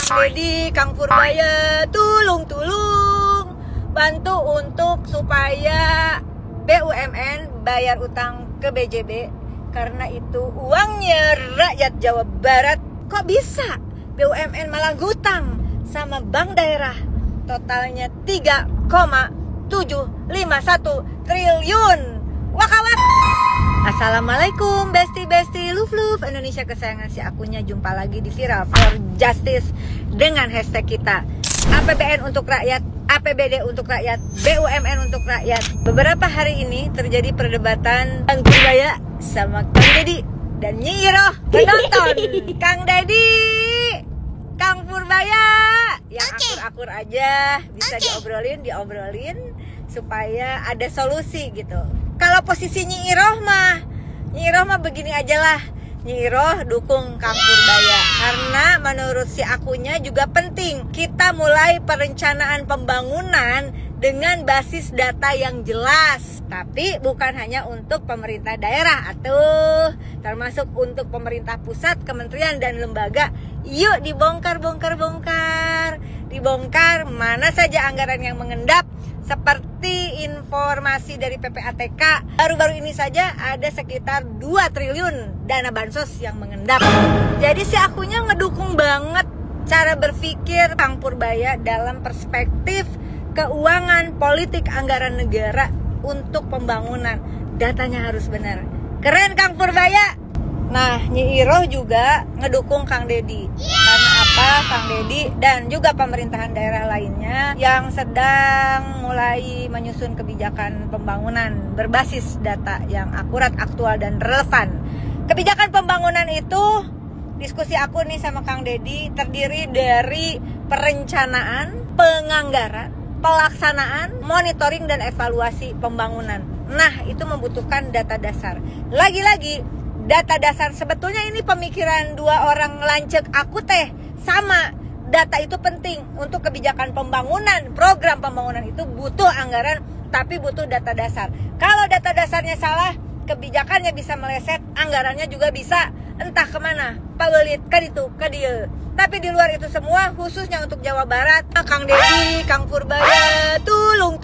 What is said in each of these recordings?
Dedi, Kang Purbaya, tulung bantu untuk supaya BUMN bayar utang ke BJB, karena itu uangnya rakyat Jawa Barat. Kok bisa BUMN malah ngutang sama bank daerah totalnya 3,751 triliun. Wakawak. Assalamualaikum besti love Indonesia kesayangan si akunya. Jumpa lagi di Viral for Justice dengan hashtag kita APBN untuk rakyat, APBD untuk rakyat, BUMN untuk rakyat. Beberapa hari ini terjadi perdebatan Kang Purbaya sama Kang Dedi dan Nyi Iroh. Penonton Kang Dedi, Kang Purbaya yang akur-akur aja, bisa diobrolin supaya ada solusi gitu. Kalau posisi Nyi Iroh mah begini aja lah. Nyi Iroh dukung Kang Purbaya karena menurut si akunya juga penting kita mulai perencanaan pembangunan dengan basis data yang jelas. Tapi bukan hanya untuk pemerintah daerah atuh, termasuk untuk pemerintah pusat, kementerian dan lembaga. Yuk dibongkar mana saja anggaran yang mengendap. Seperti informasi dari PPATK, baru-baru ini saja ada sekitar 2 triliun dana bansos yang mengendap. Jadi si akunya ngedukung banget cara berpikir Kang Purbaya dalam perspektif keuangan politik anggaran negara untuk pembangunan. Datanya harus benar. Keren Kang Purbaya. Nah, Nyi Iroh juga ngedukung Kang Dedi. Karena apa? Kang Dedi dan juga pemerintahan daerah lainnya yang sedang mulai menyusun kebijakan pembangunan berbasis data yang akurat, aktual, dan relevan. Kebijakan pembangunan itu, diskusi aku nih sama Kang Dedi, terdiri dari perencanaan, penganggaran, pelaksanaan, monitoring, dan evaluasi pembangunan. Nah, itu membutuhkan data dasar. Lagi-lagi, data dasar, sebetulnya ini pemikiran dua orang lancek aku teh sama. Data itu penting untuk kebijakan pembangunan, program pembangunan itu butuh anggaran, tapi butuh data dasar. Kalau data dasarnya salah, kebijakannya bisa meleset, anggarannya juga bisa entah kemana, pawelit kan itu, ke dia. Tapi di luar itu semua, khususnya untuk Jawa Barat, Kang Dedi, Kang Purbaya, tulung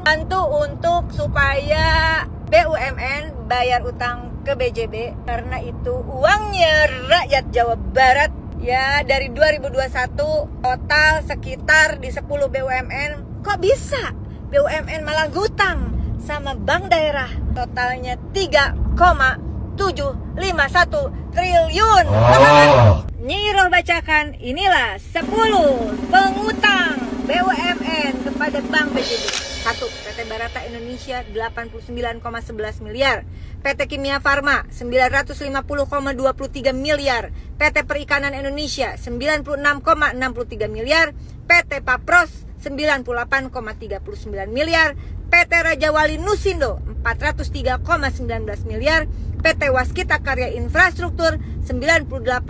bantu untuk supaya BUMN bayar utang ke BJB, karena itu uangnya rakyat Jawa Barat. Ya, dari 2021 total sekitar di 10 BUMN. Kok bisa BUMN malah ngutang sama bank daerah totalnya 3,751 triliun. Nyi Iroh bacakan, inilah 10 pengutang BUMN kepada Bank BJB. 1. PT Barata Indonesia 89,11 miliar, PT Kimia Farma 950,23 miliar, PT Perikanan Indonesia 96,63 miliar, PT Papros 98,39 miliar, PT Raja Wali Nusindo 403,19 miliar, PT Waskita Karya Infrastruktur 98,94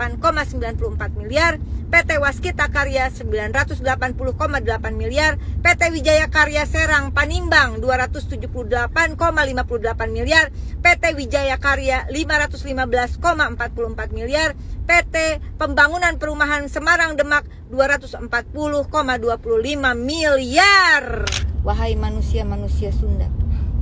miliar, PT Waskita Karya 980,8 miliar, PT Wijaya Karya Serang Panimbang 278,58 miliar, PT Wijaya Karya 515,44 miliar, PT Pembangunan Perumahan Semarang Demak 240,25 miliar. Wahai manusia-manusia Sunda,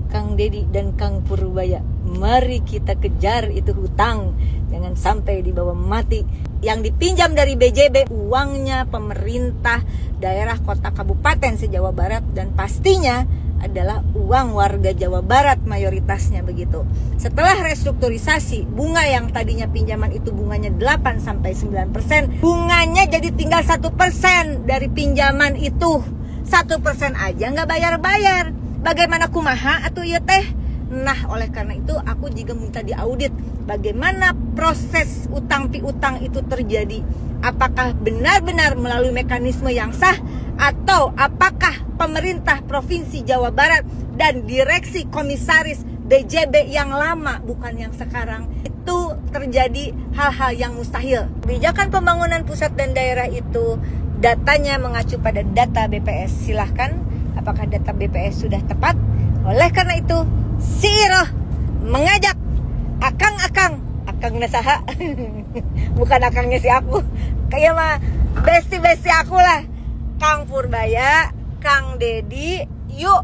Kang Dedi dan Kang Purbaya, mari kita kejar itu hutang, jangan sampai dibawa mati. Yang dipinjam dari BJB uangnya pemerintah daerah, kota, kabupaten se-Jawa Barat, dan pastinya adalah uang warga Jawa Barat mayoritasnya begitu. Setelah restrukturisasi, bunga yang tadinya pinjaman itu bunganya 8-9%, bunganya jadi tinggal 1% dari pinjaman itu. 1% aja nggak bayar-bayar. Bagaimana kumaha atuh ieu teh? Nah, oleh karena itu aku juga minta diaudit bagaimana proses utang piutang itu terjadi. Apakah benar-benar melalui mekanisme yang sah, atau apakah pemerintah Provinsi Jawa Barat dan direksi komisaris BJB yang lama, bukan yang sekarang, itu terjadi hal-hal yang mustahil. Kebijakan pembangunan pusat dan daerah itu datanya mengacu pada data BPS. Silahkan, apakah data BPS sudah tepat? Oleh karena itu, si Iroh mengajak akang nasaha bukan akangnya si aku, kayak mah besti aku lah, Kang Purbaya, Kang Dedi, yuk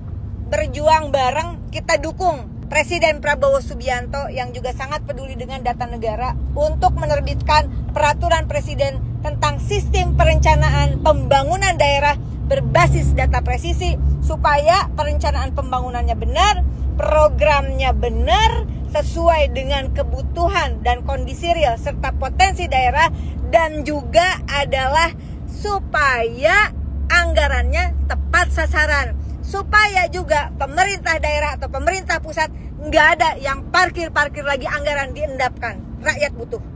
berjuang bareng, kita dukung Presiden Prabowo Subianto yang juga sangat peduli dengan data negara untuk menerbitkan peraturan presiden tentang sistem perencanaan pembangunan daerah berbasis data presisi supaya perencanaan pembangunannya benar, programnya benar, sesuai dengan kebutuhan dan kondisi real serta potensi daerah, dan juga adalah supaya anggarannya tepat sasaran, supaya juga pemerintah daerah atau pemerintah pusat nggak ada yang parkir-parkir lagi anggaran diendapkan. Rakyat butuh.